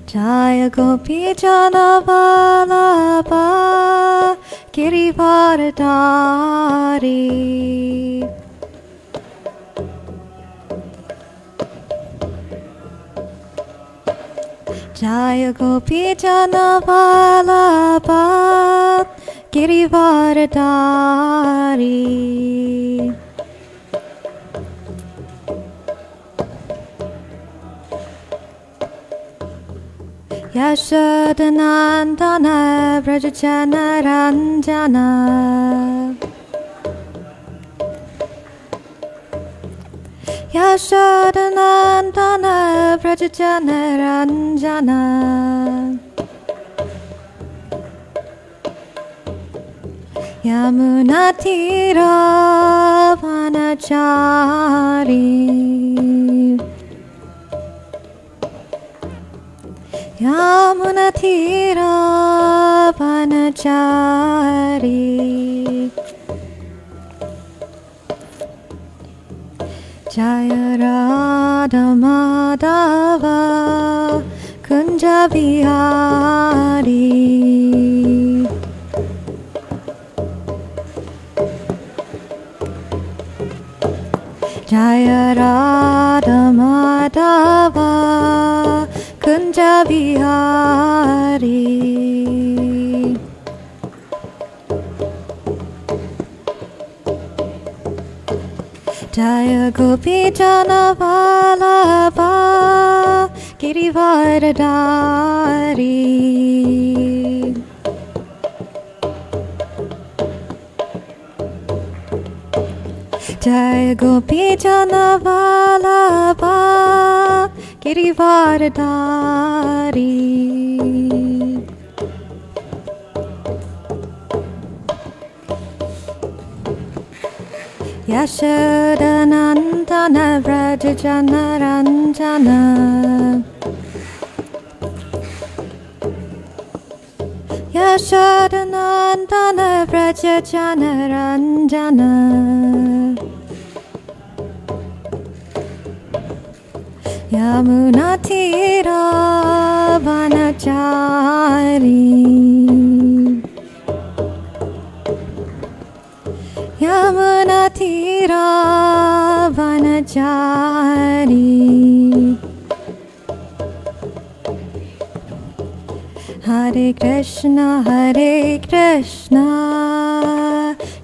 Jaya Gopi Jana Vallabha Girivardhari. Jaya Gopi Jana Vallabha Girivardhari. Yashodanandana Vrajajana Ranjana. Yashodanandana Vrajajana Ranjana. Yamuna Tira Vanachari. Yamuna Tira Vanachari. Jaya Radha Madhava Kunja Vihari. Jaya Radha Madhava Kunja Vihari. Jaya Gopi Jana Vallabha Girivardhari. Jaya Gopi Jana Vallabha Girivardhari. Yashodanandana Vrajajana Ranjana. Yashodanandana Vrajajana Ranjana. Yamuna Tira Vanachari. Yamuna Tira Vanachari. Hare Krishna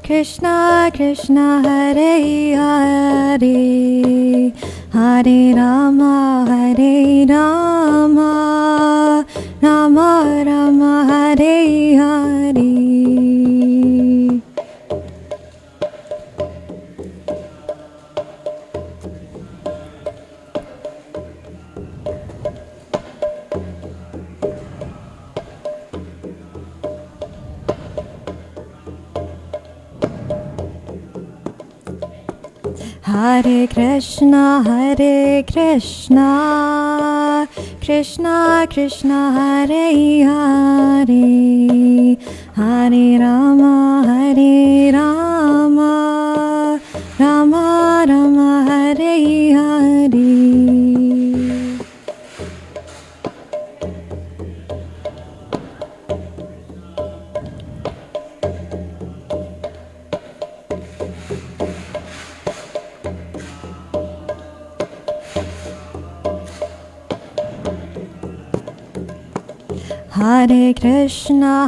Krishna Krishna Hare Hare, Hare Rama Rama Rama Hare Hare. Hare Krishna Krishna Krishna Hare Hare, Hare Rama Rama Rama Hare Hare. Hare Krishna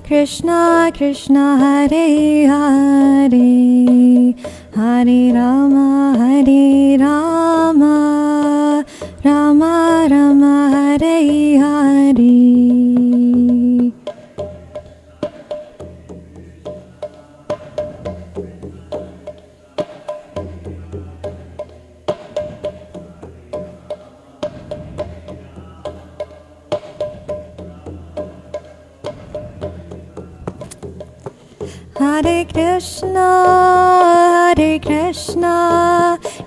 Krishna Krishna Hare Hare, Hare Rama Rama Rama Hare Hare. Hare Krishna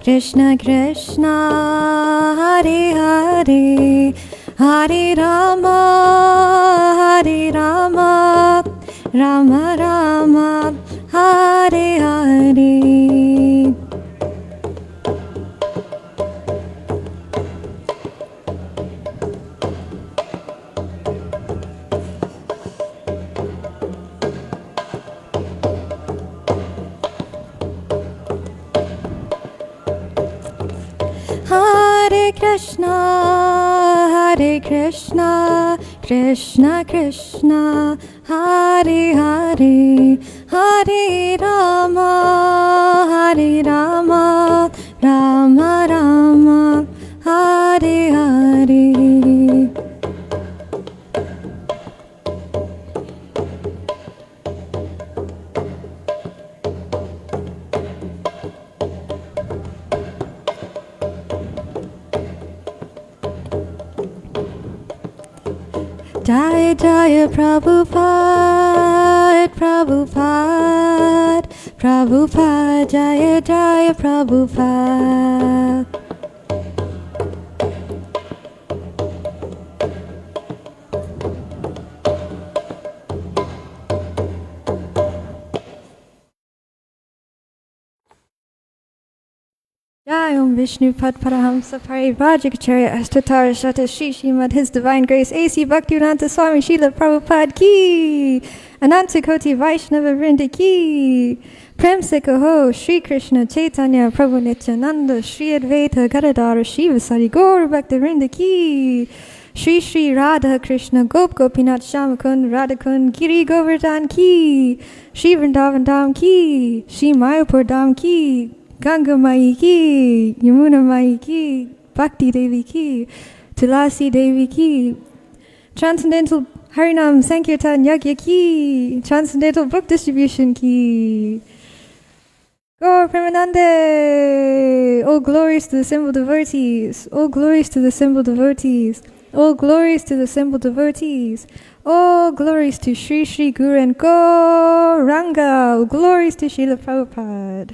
Krishna Krishna Hare Hare, Hare Rama Rama Rama Hare Hare. Krishna, Hare Krishna, Krishna Krishna, Hare Hare, Hare Rama, Hare Rama, Rama Rama, Hare Hare. Jaya Jaya Prabhupada, Prabhupada, Prabhupada, Jaya Jaya Prabhupada. Jai Om Vishnu Pad Parahamsa Parivajikacharya Ashtatara Shata Shri Srimad His Divine Grace A.C. Bhaktivedanta Swami Srila Prabhupada Ki Ananta Koti Vaishnava Vrinda Ki Prem Se Kaho Shri Krishna Chaitanya Prabhu Nityananda Shri Advaita Gadadara Shiva Sari Gaur Bhakta Vrinda Ki Shri Shri Radha Krishna Gop Gopinath Shamakund Radhakund Giri Govardhan Ki Shri Vrindavan Dham Ki Shri Mayapur Dham Ki Gangamata ki, Yamuna Mai ki, Bhakti Devi ki, Tulasi Devi ki, Transcendental Harinam Sankirtan Yagya ki, Transcendental Book Distribution ki. Gaur Premanande! All glories to the simple devotees, all glories to the simple devotees, all glories to the simple devotees, all glories to Sri Sri Guru and Gauranga, all glories to Srila Prabhupada.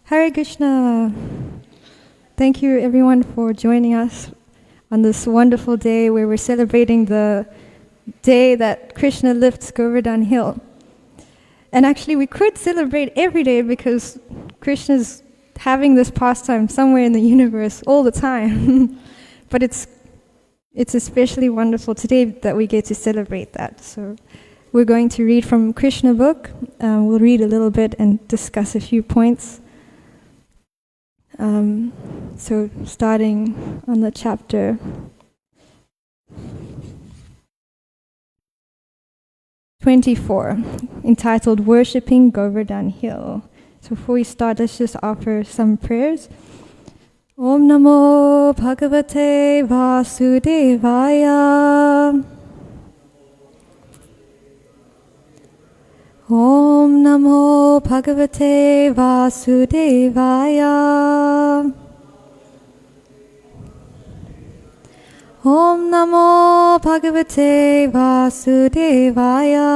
Hare Krishna. Thank you everyone for joining us on this wonderful day where we're celebrating the day that Krishna lifts Govardhan Hill. And actually we could celebrate every day because Krishna's having this pastime somewhere in the universe all the time. But it's especially wonderful today that we get to celebrate that. So we're going to read from Krishna book. We'll read a little bit and discuss a few points. So starting on the chapter 24, entitled Worshipping Govardhan Hill. So before we start, let's just offer some prayers. Om Namo Bhagavate Vasudevaya. Om Namo Bhagavate Vasudevaya. Om Namo Bhagavate Vasudevaya.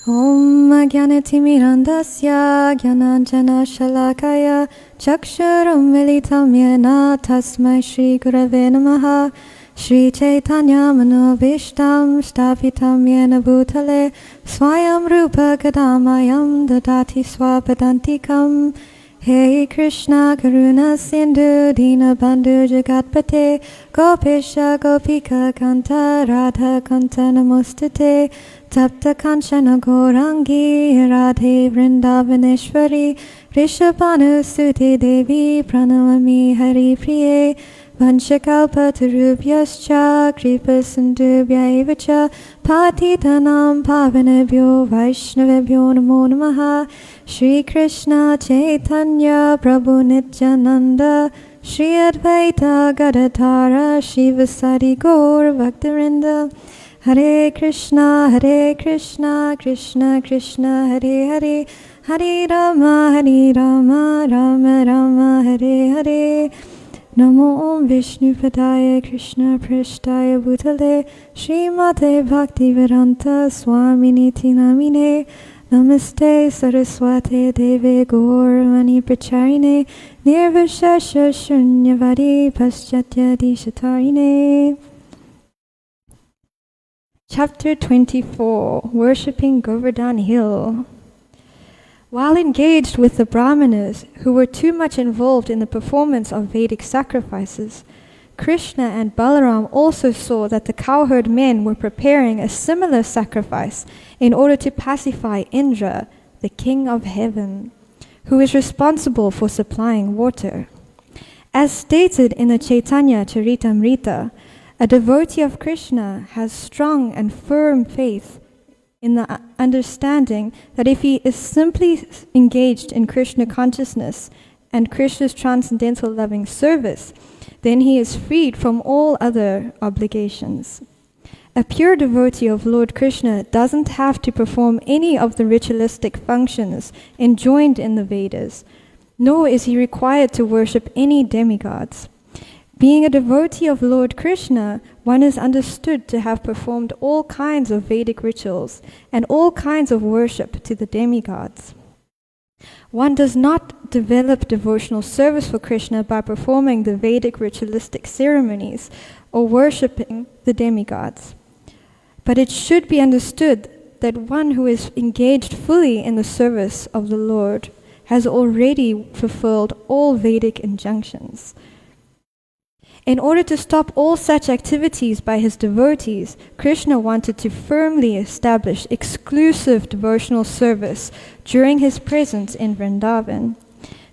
Om Jnanatimirandasya Jnananjana Shalakaya Chakshurum Militam Yena Tasmai Shri Gurave Namaha Shri Chaitanya Manovishtam Stapitam Yena Bhutale Swayam Rupa Kadamayam Dadati Swapadantikam. Hey Krishna Karuna Sindhu Dina Bandhu Jagatpate Gopesha Gopika Kanta Radha Kanta Namostate Tapta Kanchana Gourangi Radhe Vrindavaneshwari Rishabhanu Sute Devi Pranamami Hari Priye Vanchakalpa Tarubhyascha Kripa Sindhubhya Evacha Patitanam Pavanabhyo Vaishnavabhyo Namo Namaha Shri Krishna Chaitanya Prabhu Nityananda Shri Advaita Gadadhara Shivasari Gaur Bhaktarinda Hare Krishna Krishna Krishna Hare Hare Hare Rama Rama Rama Hare Hare Namo Om Vishnu Padaya Krishna Prishtaya Bhutale Srimate Bhaktivedanta Swamini Namine Namaste Saraswate Deve Gauravani Pracharine Nirvishesha Shunyavadi Paschatya Dishatarine. Chapter 24, Worshipping Govardhan Hill. While engaged with the Brahmanas, who were too much involved in the performance of Vedic sacrifices, Krishna and Balaram also saw that the cowherd men were preparing a similar sacrifice in order to pacify Indra, the king of heaven, who is responsible for supplying water. As stated in the Chaitanya Charitamrita, a devotee of Krishna has strong and firm faith in the understanding that if he is simply engaged in Krishna consciousness and Krishna's transcendental loving service, then he is freed from all other obligations. A pure devotee of Lord Krishna doesn't have to perform any of the ritualistic functions enjoined in the Vedas, nor is he required to worship any demigods. Being a devotee of Lord Krishna, one is understood to have performed all kinds of Vedic rituals and all kinds of worship to the demigods. One does not develop devotional service for Krishna by performing the Vedic ritualistic ceremonies or worshipping the demigods. But it should be understood that one who is engaged fully in the service of the Lord has already fulfilled all Vedic injunctions. In order to stop all such activities by his devotees, Krishna wanted to firmly establish exclusive devotional service during his presence in Vrindavan.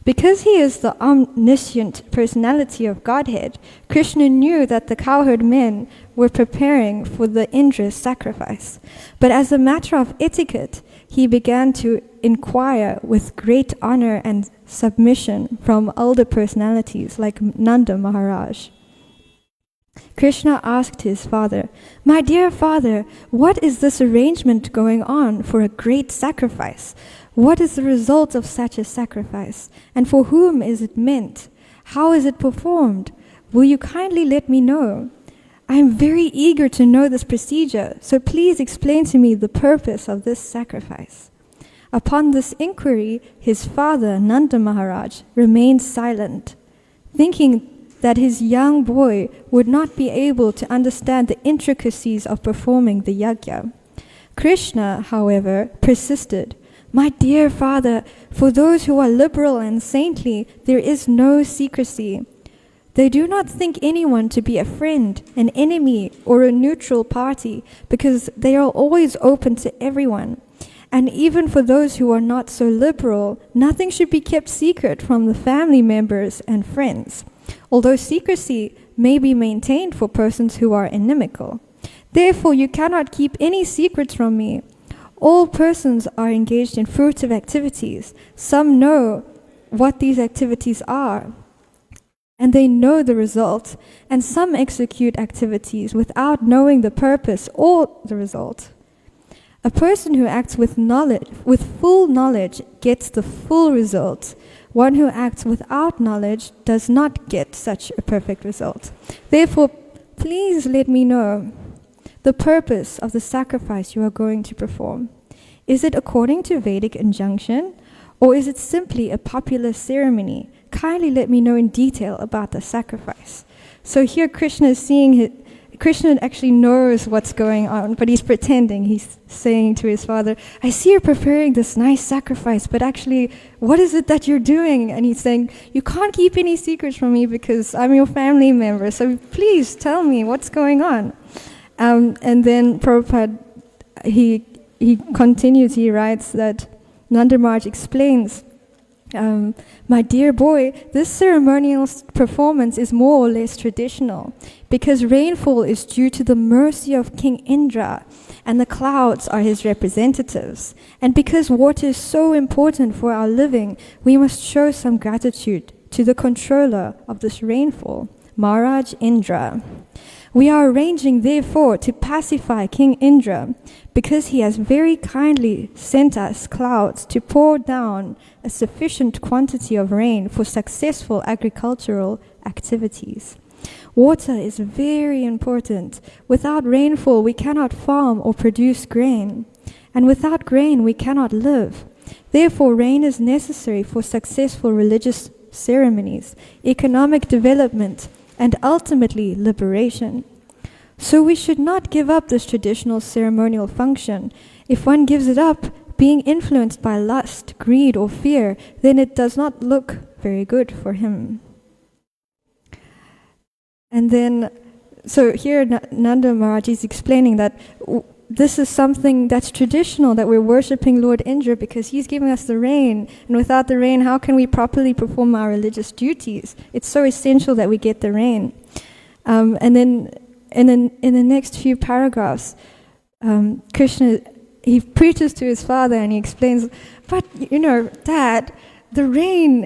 Because he is the omniscient personality of Godhead, Krishna knew that the cowherd men were preparing for the Indra's sacrifice. But as a matter of etiquette, he began to inquire with great honor and submission from elder personalities like Nanda Maharaj. Krishna asked his father, "My dear father, what is this arrangement going on for a great sacrifice? What is the result of such a sacrifice? And for whom is it meant? How is it performed? Will you kindly let me know? I am very eager to know this procedure, so please explain to me the purpose of this sacrifice." Upon this inquiry, his father, Nanda Maharaj, remained silent, thinking that his young boy would not be able to understand the intricacies of performing the yajna. Krishna, however, persisted. "My dear father, for those who are liberal and saintly, there is no secrecy. They do not think anyone to be a friend, an enemy, or a neutral party, because they are always open to everyone. And even for those who are not so liberal, nothing should be kept secret from the family members and friends, although secrecy may be maintained for persons who are inimical. Therefore, you cannot keep any secrets from me. All persons are engaged in fruitive activities. Some know what these activities are, and they know the result, and some execute activities without knowing the purpose or the result. A person who acts with knowledge, with full knowledge, gets the full result. One who acts without knowledge does not get such a perfect result. Therefore, please let me know the purpose of the sacrifice you are going to perform. Is it according to Vedic injunction, or is it simply a popular ceremony? Kindly let me know in detail about the sacrifice." So here Krishna is Krishna actually knows what's going on, but he's pretending. He's saying to his father, "I see you're preparing this nice sacrifice, but actually, what is it that you're doing?" And he's saying, "You can't keep any secrets from me because I'm your family member, so please tell me what's going on." And then Prabhupada, he continues, he writes that Nanda Maharaj explains, "My dear boy, this ceremonial performance is more or less traditional because rainfall is due to the mercy of King Indra and the clouds are his representatives. And because water is so important for our living, we must show some gratitude to the controller of this rainfall, Maharaj Indra. We are arranging, therefore, to pacify King Indra because he has very kindly sent us clouds to pour down a sufficient quantity of rain for successful agricultural activities. Water is very important. Without rainfall, we cannot farm or produce grain. And without grain, we cannot live. Therefore, rain is necessary for successful religious ceremonies, economic development, and ultimately liberation. So we should not give up this traditional ceremonial function. If one gives it up, being influenced by lust, greed, or fear, then it does not look very good for him." And then, so here Nanda Maharaj is explaining that this is something that's traditional, that we're worshipping Lord Indra because he's giving us the rain. And without the rain, how can we properly perform our religious duties? It's so essential that we get the rain. And then in the next few paragraphs, Krishna, he preaches to his father and he explains, but Dad, the rain,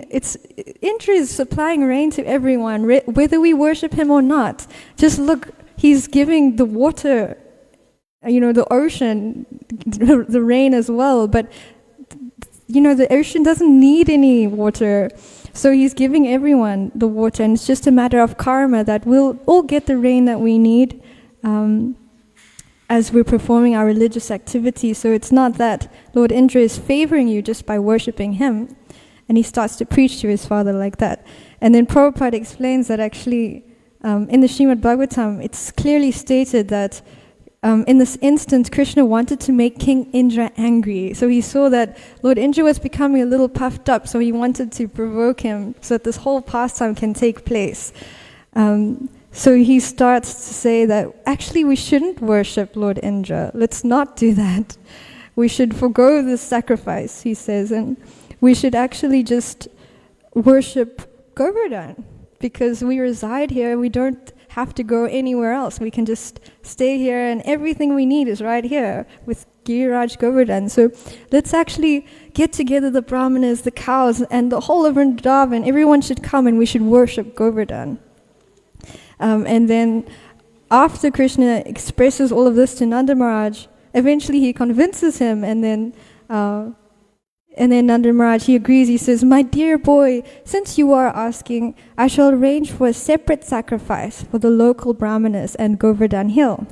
Indra is supplying rain to everyone, whether we worship him or not. Just look, he's giving the water, the ocean, the rain as well, but the ocean doesn't need any water. So he's giving everyone the water, and it's just a matter of karma that we'll all get the rain that we need as we're performing our religious activities. So it's not that Lord Indra is favoring you just by worshipping him. And he starts to preach to his father like that. And then Prabhupada explains that actually in the Srimad Bhagavatam, it's clearly stated that in this instance, Krishna wanted to make King Indra angry. So he saw that Lord Indra was becoming a little puffed up, so he wanted to provoke him so that this whole pastime can take place. So he starts to say that actually we shouldn't worship Lord Indra. Let's not do that. We should forgo this sacrifice, he says, and we should actually just worship Govardhan because we reside here. We don't have to go anywhere else. We can just stay here and everything we need is right here with Giriraj Govardhan. So let's actually get together the brahmanas, the cows, and the whole of Vrindavan. Everyone should come and we should worship Govardhan. And then after Krishna expresses all of this to Nanda Maharaj, eventually he convinces him, and then Nanda Maharaj, he agrees. He says, "My dear boy, since you are asking, I shall arrange for a separate sacrifice for the local brahmanas and Govardhan hill.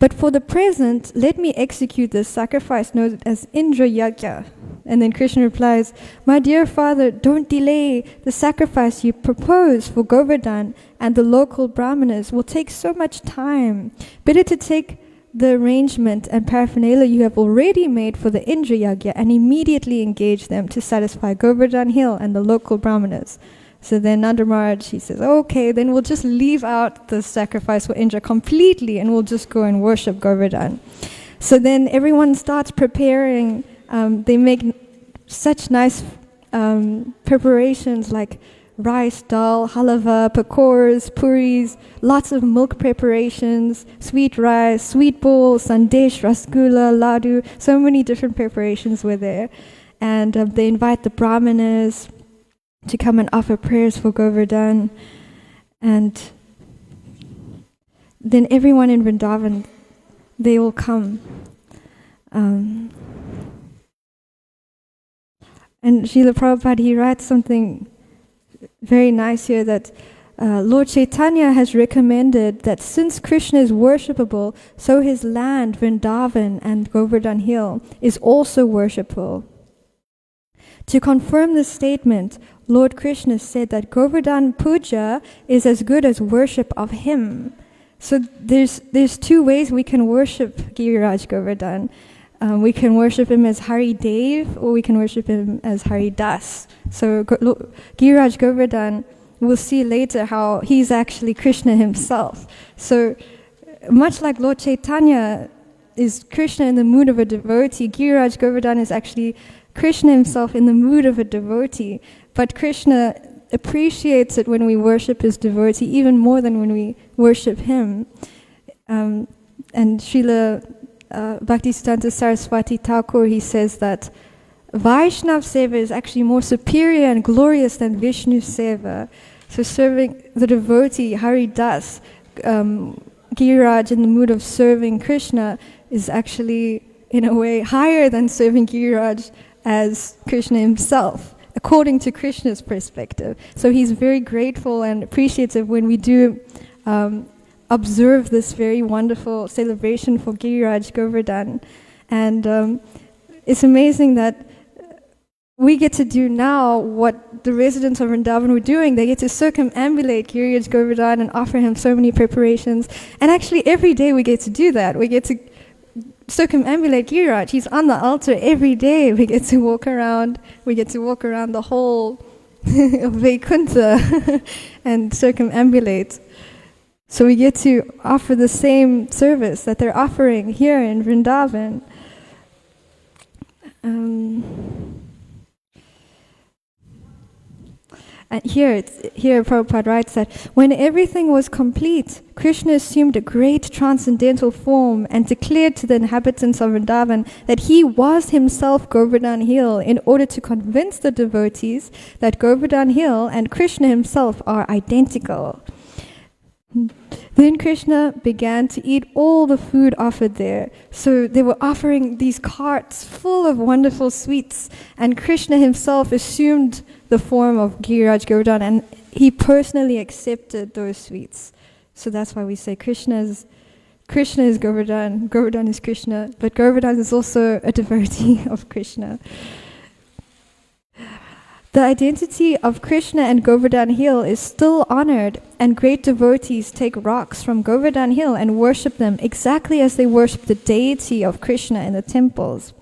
But for the present, let me execute this sacrifice known as Indra Yajna." And then Krishna replies, "My dear father, don't delay. The sacrifice you propose for Govardhan and the local brahmanas will take so much time. Better to take the arrangement and paraphernalia you have already made for the Indra Yajna and immediately engage them to satisfy Govardhan hill and the local brahmanas." So then Nanda Maharaj, he says, "Okay, then we'll just leave out the sacrifice for Indra completely and we'll just go and worship Govardhan." So then everyone starts preparing. They make such nice preparations like rice, dal, halava, pakoras, puris, lots of milk preparations, sweet rice, sweet bowl, sandesh, rasgulla, laddu, so many different preparations were there. And they invite the brahmanas to come and offer prayers for Govardhan. And then everyone in Vrindavan, they will come. And Srila Prabhupada, he writes something very nice here, that Lord Chaitanya has recommended that since Krishna is worshipable, so his land, Vrindavan and Govardhan hill, is also worshipable. To confirm this statement, Lord Krishna said that Govardhan Puja is as good as worship of him. So there's two ways we can worship Giriraj Govardhan. We can worship him as Hari Dev, or we can worship him as Hari Das. So Giriraj Govardhan, we'll see later how he's actually Krishna himself. So much like Lord Chaitanya is Krishna in the mood of a devotee, Giriraj Govardhan is actually Krishna himself in the mood of a devotee. But Krishna appreciates it when we worship his devotee even more than when we worship him. And Srila Bhaktisiddhanta Saraswati Thakur, he says that Vaishnav Seva is actually more superior and glorious than Vishnu Seva. So serving the devotee, Hari Das, Giriraj in the mood of serving Krishna is actually in a way higher than serving Giriraj as Krishna himself, according to Krishna's perspective. So he's very grateful and appreciative when we do observe this very wonderful celebration for Giriraj Govardhan. And it's amazing that we get to do now what the residents of Vrindavan were doing. They get to circumambulate Giriraj Govardhan and offer him so many preparations. And actually every day we get to do that. We get to circumambulate Giriraj. He's on the altar every day. We get to walk around. We get to walk around the whole of Vaikuntha and circumambulate. So we get to offer the same service that they're offering here in Vrindavan. And here Prabhupada writes that when everything was complete, Krishna assumed a great transcendental form and declared to the inhabitants of Vrindavan that he was himself Govardhan Hill in order to convince the devotees that Govardhan Hill and Krishna himself are identical. Then Krishna began to eat all the food offered there. So they were offering these carts full of wonderful sweets, and Krishna himself assumed the form of Giriraj Govardhan, and he personally accepted those sweets. So that's why we say Krishna is Govardhan, Govardhan is Krishna, but Govardhan is also a devotee of Krishna. The identity of Krishna and Govardhan Hill is still honored, and great devotees take rocks from Govardhan Hill and worship them exactly as they worship the deity of Krishna in the temples.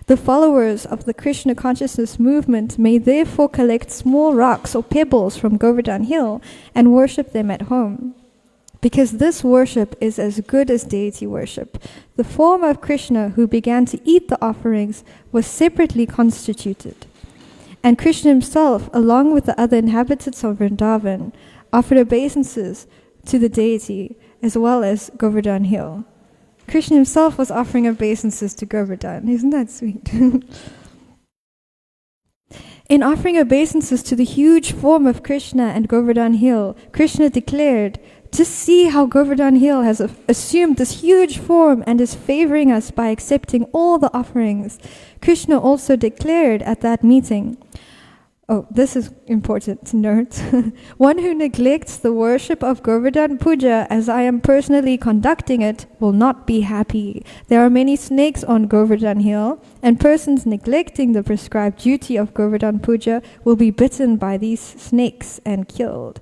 The followers of the Krishna consciousness movement may therefore collect small rocks or pebbles from Govardhan Hill and worship them at home, because this worship is as good as deity worship. The form of Krishna who began to eat the offerings was separately constituted. And Krishna himself, along with the other inhabitants of Vrindavan, offered obeisances to the deity as well as Govardhan Hill. Krishna himself was offering obeisances to Govardhan. Isn't that sweet? In offering obeisances to the huge form of Krishna and Govardhan Hill, Krishna declared, "Just see how Govardhan Hill has assumed this huge form and is favoring us by accepting all the offerings." Krishna also declared at that meeting, oh, this is important to note, "One who neglects the worship of Govardhan Puja as I am personally conducting it will not be happy. There are many snakes on Govardhan Hill, and persons neglecting the prescribed duty of Govardhan Puja will be bitten by these snakes and killed.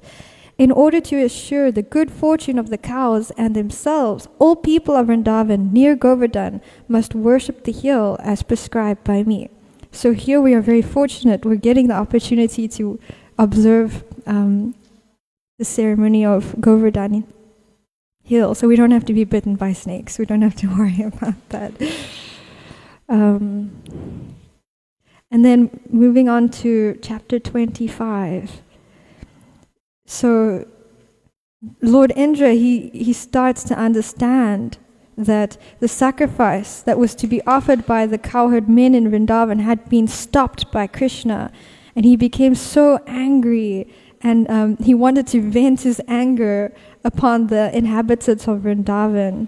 In order to assure the good fortune of the cows and themselves, all people of Vrindavan near Govardhan must worship the hill as prescribed by me." So here we are very fortunate. We're getting the opportunity to observe the ceremony of Govardhan Hill. So we don't have to be bitten by snakes. We don't have to worry about that. And then moving on to chapter 25. So Lord Indra, he starts to understand that the sacrifice that was to be offered by the cowherd men in Vrindavan had been stopped by Krishna, and he became so angry, and he wanted to vent his anger upon the inhabitants of Vrindavan.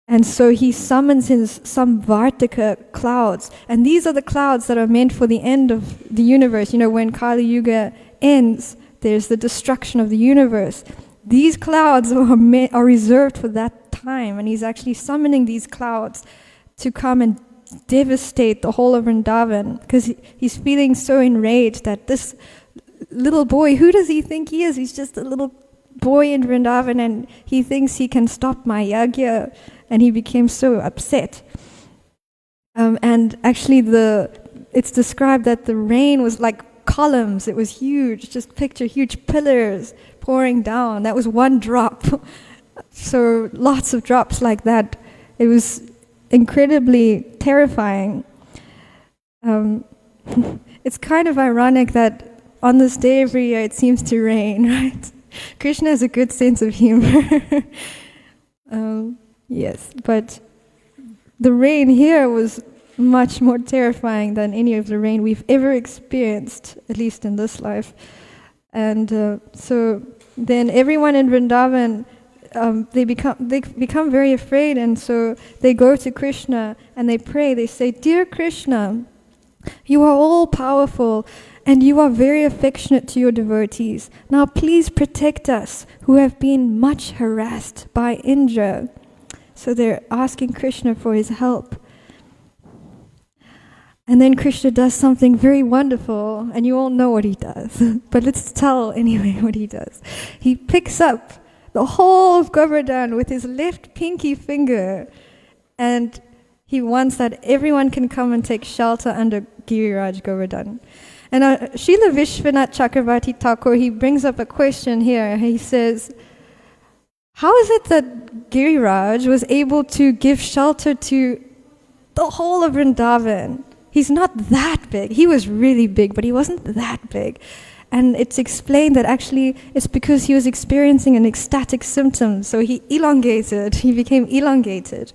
And so he summons his Samvartika clouds, and these are the clouds that are meant for the end of the universe. You know, when Kali Yuga ends, there's the destruction of the universe. These clouds are reserved for that time, and he's actually summoning these clouds to come and devastate the whole of Vrindavan, because he's feeling so enraged that this little boy, who does he think he is? He's just a little boy in Vrindavan, and he thinks he can stop my yagya, and he became so upset. And actually it's described that the rain was like columns. It was huge. Just picture huge pillars pouring down. That was one drop. So lots of drops like that. It was incredibly terrifying. It's kind of ironic that on this day every year it seems to rain, right? Krishna has a good sense of humor. Yes, but the rain here was much more terrifying than any of the rain we've ever experienced, at least in this life. And so then everyone in Vrindavan, they become very afraid, and so they go to Krishna and they pray. They say, "Dear Krishna, you are all powerful and you are very affectionate to your devotees. Now please protect us who have been much harassed by Indra." So they're asking Krishna for his help. And then Krishna does something very wonderful, and you all know what he does. But let's tell anyway what he does. He picks up the whole of Govardhan with his left pinky finger, and he wants that everyone can come and take shelter under Giriraj Govardhan. And Srila Vishwanath Chakravarti Thakur, he brings up a question here. He says, how is it that Giriraj was able to give shelter to the whole of Vrindavan? He's not that big. He was really big, but he wasn't that big. And it's explained that actually it's because he was experiencing an ecstatic symptom. So he became elongated.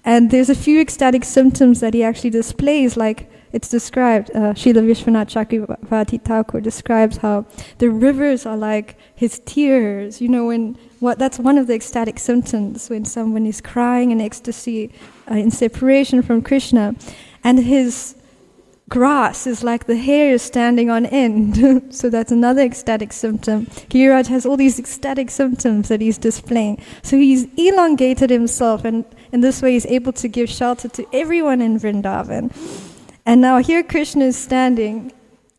And there's a few ecstatic symptoms that he actually displays, like it's described. Srila Vishwanath Chakravarti Thakur describes how the rivers are like his tears. That's one of the ecstatic symptoms, when someone is crying in ecstasy, in separation from Krishna. And his grass is like the hair is standing on end. So that's another ecstatic symptom. Giriraj has all these ecstatic symptoms that he's displaying. So he's elongated himself, and in this way he's able to give shelter to everyone in Vrindavan. And now here Krishna is standing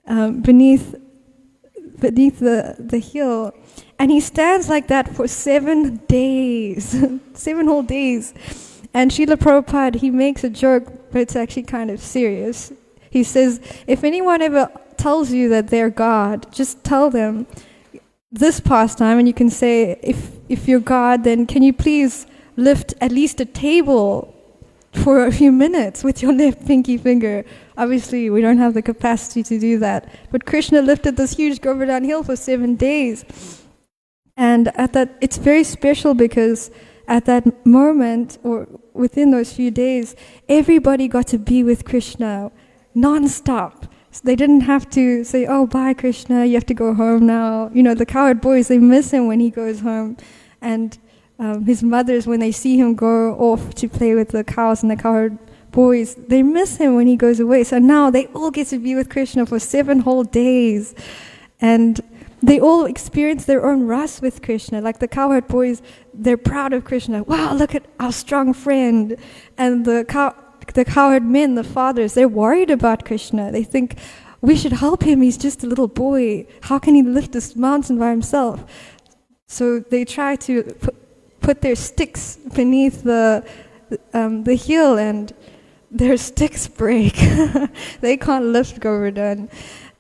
beneath the hill, and he stands like that for 7 days, 7 whole days. And Srila Prabhupada, he makes a joke, but it's actually kind of serious. He says, if anyone ever tells you that they're God, just tell them this pastime, and you can say, if you're God, then can you please lift at least a table for a few minutes with your left pinky finger? Obviously, we don't have the capacity to do that. But Krishna lifted this huge Govardhan hill for 7 days. And it's very special, because at that moment, or within those few days, everybody got to be with Krishna non-stop. So they didn't have to say, oh, bye Krishna, you have to go home now. The cowherd boys, they miss him when he goes home. And his mothers, when they see him go off to play with the cows and the cowherd boys, they miss him when he goes away. So now they all get to be with Krishna for 7 whole days. And they all experience their own ras with Krishna. Like the cowherd boys, they're proud of Krishna. Wow, look at our strong friend. And the cowherd men, the fathers, they're worried about Krishna. They think, we should help him, he's just a little boy. How can he lift this mountain by himself? So they try to put their sticks beneath the hill, and their sticks break. They can't lift Govardhan.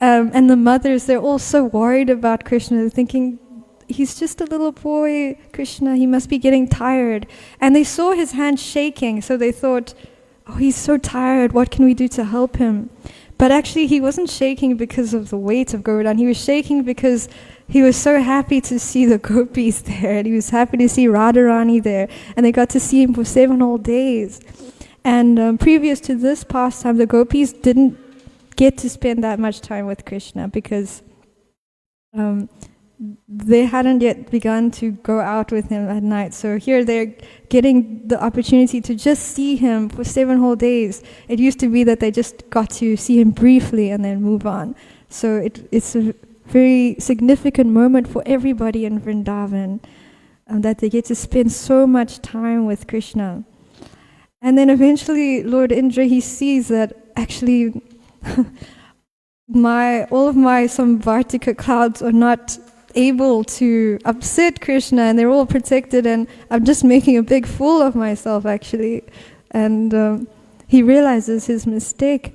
And the mothers, they're all so worried about Krishna. They're thinking, he's just a little boy, Krishna, he must be getting tired. And they saw his hand shaking, so they thought, oh, he's so tired, what can we do to help him? But actually he wasn't shaking because of the weight of Govardhan. He was shaking because he was so happy to see the gopis there, and he was happy to see Radharani there, and they got to see him for 7 whole days. And previous to this pastime, the gopis didn't get to spend that much time with Krishna, because they hadn't yet begun to go out with him at night. So here they're getting the opportunity to just see him for 7 whole days. It used to be that they just got to see him briefly and then move on. So it's a very significant moment for everybody in Vrindavan, that they get to spend so much time with Krishna. And then eventually Lord Indra, he sees that actually all of my Samvartika clouds are not able to upset Krishna, and they're all protected, and I'm just making a big fool of myself actually. And he realizes his mistake.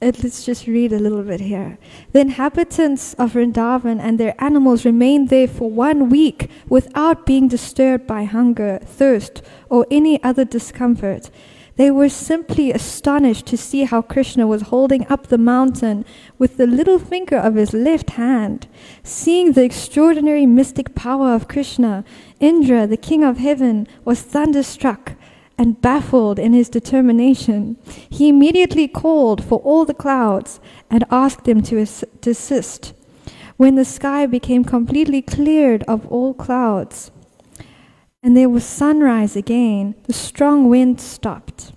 Let's just read a little bit here. The inhabitants of Vrindavan and their animals remained there for 1 week without being disturbed by hunger, thirst, or any other discomfort. They were simply astonished to see how Krishna was holding up the mountain with the little finger of his left hand. Seeing the extraordinary mystic power of Krishna, Indra, the king of heaven, was thunderstruck and baffled in his determination. He immediately called for all the clouds and asked them to desist. When the sky became completely cleared of all clouds, and there was sunrise again, the strong wind stopped.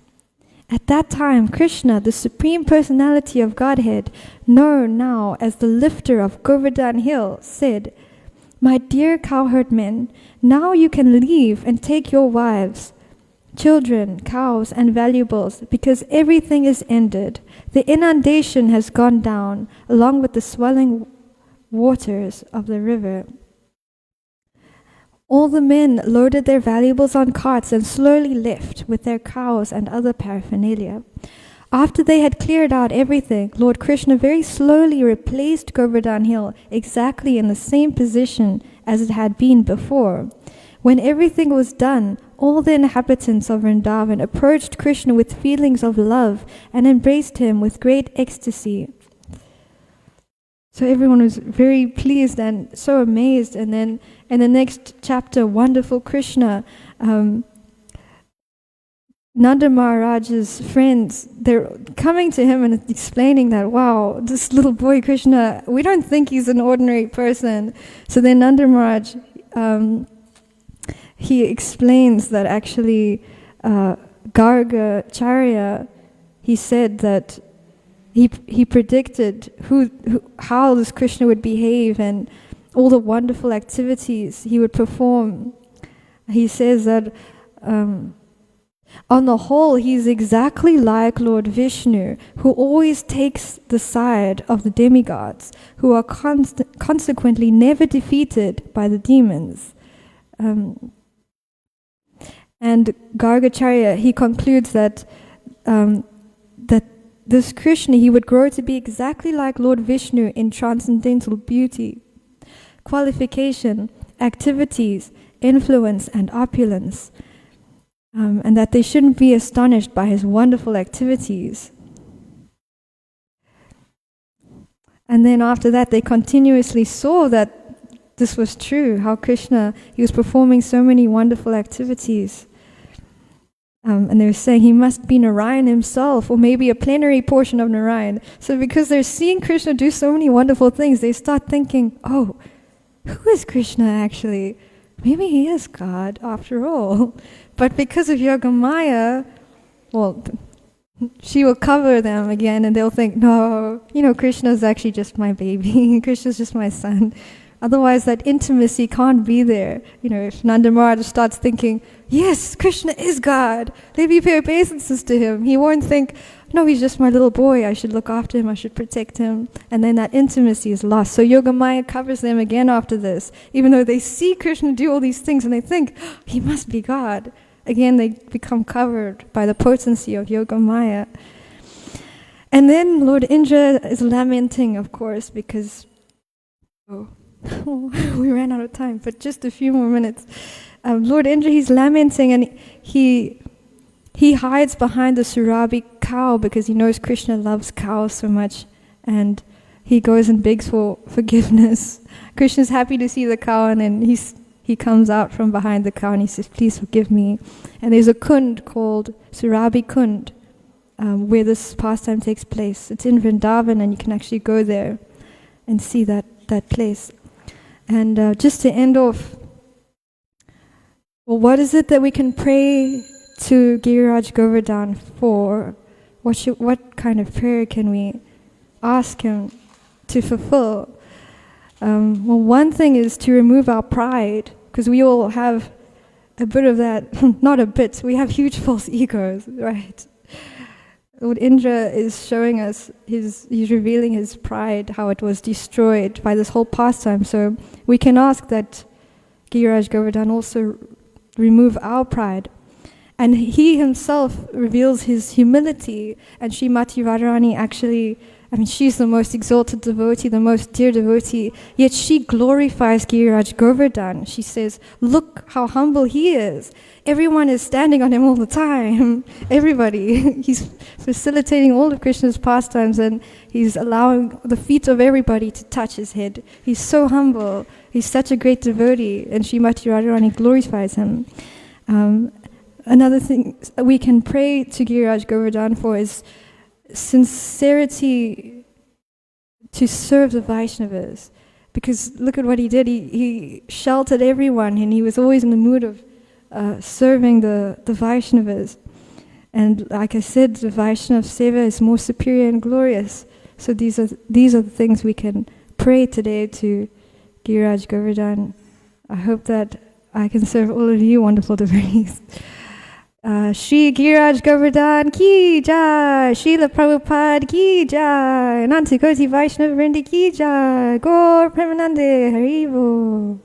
At that time, Krishna, the Supreme Personality of Godhead, known now as the lifter of Govardhan Hill, said, "My dear cowherd men, now you can leave and take your wives, children, cows, and valuables, because everything is ended. The inundation has gone down, along with the swelling waters of the river." All the men loaded their valuables on carts and slowly left with their cows and other paraphernalia. After they had cleared out everything, Lord Krishna very slowly replaced Govardhan Hill exactly in the same position as it had been before. When everything was done, all the inhabitants of Vrindavan approached Krishna with feelings of love and embraced him with great ecstasy. So everyone was very pleased and so amazed. And then in the next chapter, wonderful Krishna, Nanda Maharaj's friends, they're coming to him and explaining that, wow, this little boy Krishna, we don't think he's an ordinary person. So then Nanda Maharaj, he explains that actually Gargacharya, he said that he predicted how this Krishna would behave and all the wonderful activities he would perform. He says that on the whole, he's exactly like Lord Vishnu, who always takes the side of the demigods, who are consequently never defeated by the demons. And Gargacharya, he concludes that this Krishna, he would grow to be exactly like Lord Vishnu in transcendental beauty, qualification, activities, influence, and opulence. And that they shouldn't be astonished by his wonderful activities. And then after that, they continuously saw that this was true, how Krishna, he was performing so many wonderful activities. And they were saying he must be Narayan himself, or maybe a plenary portion of Narayan. So because they're seeing Krishna do so many wonderful things, they start thinking, oh, who is Krishna actually? Maybe he is God after all. But because of Yogamaya, well, she will cover them again and they'll think, no, Krishna is actually just my baby. Krishna is just my son. Otherwise, that intimacy can't be there. If Nanda Maharaj starts thinking, yes, Krishna is God, let me pay obeisances to him, he won't think, no, he's just my little boy, I should look after him, I should protect him. And then that intimacy is lost. So Yogamaya covers them again after this. Even though they see Krishna do all these things and they think, oh, he must be God. Again, they become covered by the potency of Yogamaya. And then Lord Indra is lamenting, of course, because we ran out of time, but just a few more minutes. Lord Indra, he's lamenting and he hides behind the Surabhi cow because he knows Krishna loves cows so much, and he goes and begs for forgiveness. Krishna's happy to see the cow, and then he comes out from behind the cow and he says, please forgive me. And there's a kund called Surabhi Kund where this pastime takes place. It's in Vrindavan and you can actually go there and see that place. And just to end off, well, what is it that we can pray to Giriraj Govardhan for? What kind of prayer can we ask him to fulfill? Well, one thing is to remove our pride, because we all have a bit of that, not a bit, we have huge false egos, right? Lord Indra is showing us, he's revealing his pride, how it was destroyed by this whole pastime. So we can ask that Giriraj Govardhan also remove our pride. And he himself reveals his humility, and Srimati Radharani actually, she's the most exalted devotee, the most dear devotee, yet she glorifies Giriraj Govardhan. She says, look how humble he is. Everyone is standing on him all the time. Everybody. He's facilitating all of Krishna's pastimes and he's allowing the feet of everybody to touch his head. He's so humble. He's such a great devotee, and Srimati Radharani glorifies him. Another thing we can pray to Giriraj Govardhan for is sincerity to serve the Vaishnavas. Because look at what he did. He sheltered everyone and he was always in the mood of serving the Vaishnavas. And like I said, the Vaishnav Seva is more superior and glorious. So these are the things we can pray today to Giriraj Govardhan. I hope that I can serve all of you wonderful devotees. Shri Giriraj Govardhan ki jai, Srila Prabhupada ki jai, Ananta Koti Vaishnava Vrinda ki jai, Gaur Premanande Haribo.